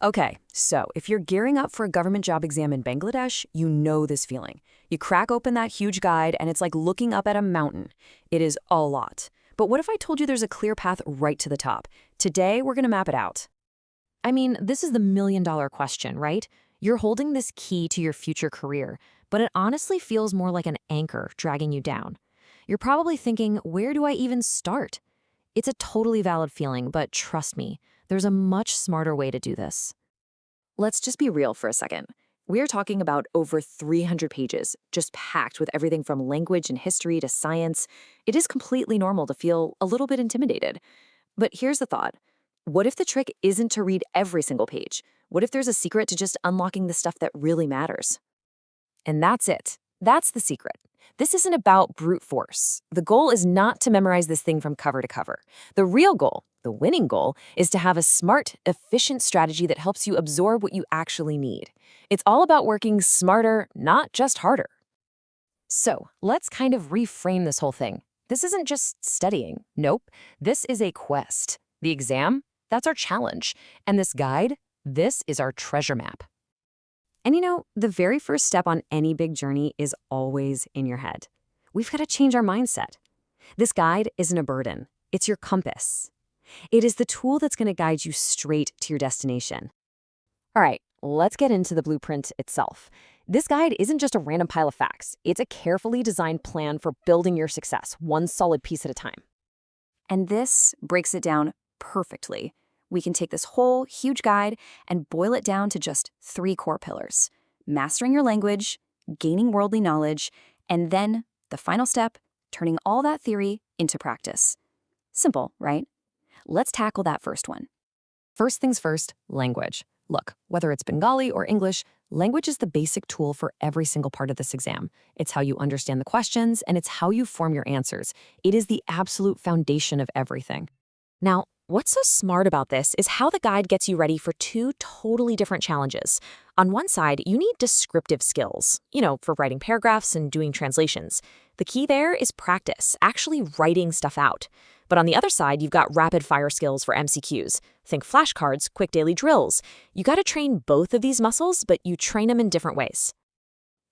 Okay, so if you're gearing up for a government job exam in Bangladesh, you know this feeling. You crack open that huge guide and it's like looking up at a mountain. It is a lot. But what if I told you there's a clear path right to the top? Today, we're going to map it out. I mean, this is the million-dollar question, right? You're holding this key to your future career, but it honestly feels more like an anchor dragging you down. You're probably thinking, where do I even start? It's a totally valid feeling, but trust me, there's a much smarter way to do this. Let's just be real for a second. We're talking about over 300 pages, just packed with everything from language and history to science. It is completely normal to feel a little bit intimidated. But here's the thought. What if the trick isn't to read every single page? What if there's a secret to just unlocking the stuff that really matters? And that's it. That's the secret. This isn't about brute force. The goal is not to memorize this thing from cover to cover. The real goal, the winning goal, is to have a smart, efficient strategy that helps you absorb what you actually need. It's all about working smarter, not just harder. So let's kind of reframe this whole thing. This isn't just studying. Nope. This is a quest. The exam, that's our challenge. And this guide, this is our treasure map. And you know, the very first step on any big journey is always in your head. We've got to change our mindset. This guide isn't a burden. It's your compass. It is the tool that's going to guide you straight to your destination. All right, let's get into the blueprint itself. This guide isn't just a random pile of facts. It's a carefully designed plan for building your success, one solid piece at a time. And this breaks it down perfectly. We can take this whole huge guide and boil it down to just 3 core pillars: mastering your language, gaining worldly knowledge, and then the final step, turning all that theory into practice. Simple, right? Let's tackle that first one. First things first, language. Look, whether it's Bengali or English, language is the basic tool for every single part of this exam. It's how you understand the questions, and it's how you form your answers. It is the absolute foundation of everything. Now, what's so smart about this is how the guide gets you ready for 2 totally different challenges. On one side, you need descriptive skills, for writing paragraphs and doing translations. The key there is practice, actually writing stuff out. But on the other side, you've got rapid-fire skills for MCQs. Think flashcards, quick daily drills. You got to train both of these muscles, but you train them in different ways.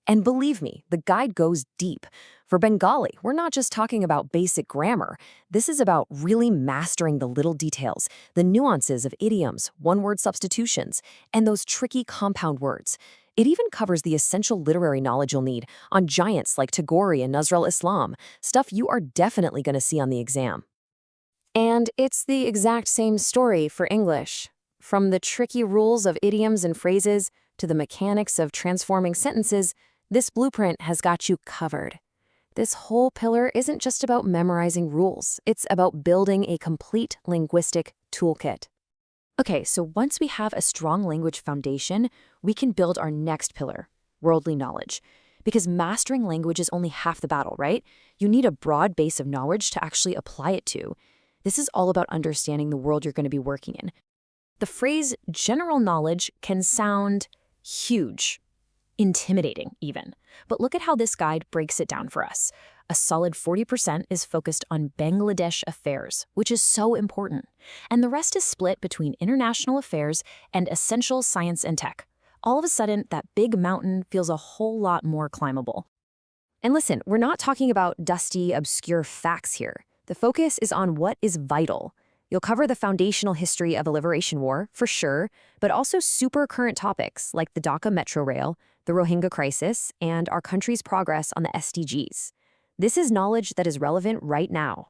And believe me, the guide goes deep. For Bengali, we're not just talking about basic grammar. This is about really mastering the little details, the nuances of idioms, one-word substitutions, and those tricky compound words. It even covers the essential literary knowledge you'll need on giants like Tagore and Nazrul Islam, stuff you are definitely going to see on the exam. And it's the exact same story for English. From the tricky rules of idioms and phrases to the mechanics of transforming sentences, this blueprint has got you covered. This whole pillar isn't just about memorizing rules. It's about building a complete linguistic toolkit. Okay, so once we have a strong language foundation, we can build our next pillar, worldly knowledge. Because mastering language is only half the battle, right? You need a broad base of knowledge to actually apply it to. This is all about understanding the world you're going to be working in. The phrase general knowledge can sound huge, intimidating even. But look at how this guide breaks it down for us. A solid 40% is focused on Bangladesh affairs, which is so important. And the rest is split between international affairs and essential science and tech. All of a sudden, that big mountain feels a whole lot more climbable. And listen, we're not talking about dusty, obscure facts here. The focus is on what is vital. You'll cover the foundational history of the Liberation War, for sure, but also super current topics like the Dhaka Metro Rail, the Rohingya crisis, and our country's progress on the SDGs. This is knowledge that is relevant right now.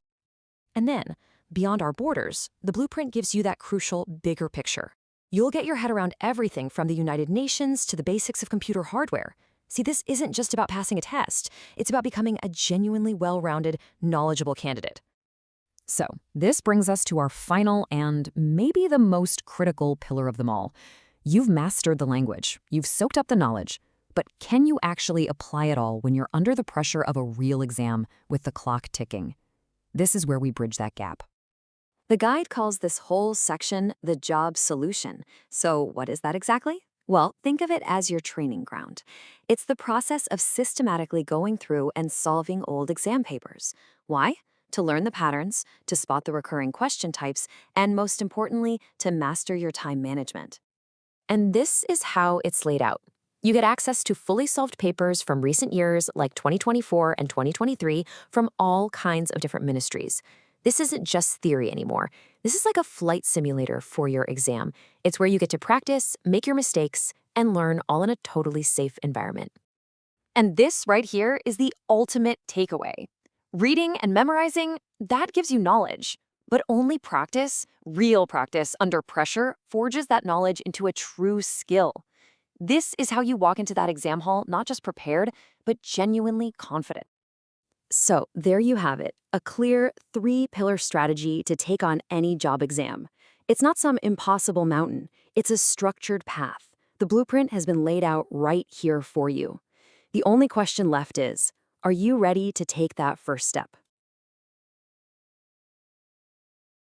And then, beyond our borders, the blueprint gives you that crucial, bigger picture. You'll get your head around everything from the United Nations to the basics of computer hardware. See, this isn't just about passing a test. It's about becoming a genuinely well-rounded, knowledgeable candidate. So, this brings us to our final and maybe the most critical pillar of them all. You've mastered the language. You've soaked up the knowledge. But can you actually apply it all when you're under the pressure of a real exam with the clock ticking? This is where we bridge that gap. The guide calls this whole section the job solution. So what is that exactly? Well, think of it as your training ground. It's the process of systematically going through and solving old exam papers. Why? To learn the patterns, to spot the recurring question types, and most importantly, to master your time management. And this is how it's laid out. You get access to fully solved papers from recent years like 2024 and 2023 from all kinds of different ministries. This isn't just theory anymore. This is like a flight simulator for your exam. It's where you get to practice, make your mistakes, and learn all in a totally safe environment. And this right here is the ultimate takeaway. Reading and memorizing, that gives you knowledge. But only practice, real practice under pressure, forges that knowledge into a true skill. This is how you walk into that exam hall not just prepared, but genuinely confident. So there you have it, a clear three-pillar strategy to take on any job exam. It's not some impossible mountain. It's a structured path. The blueprint has been laid out right here for you. The only question left is, are you ready to take that first step?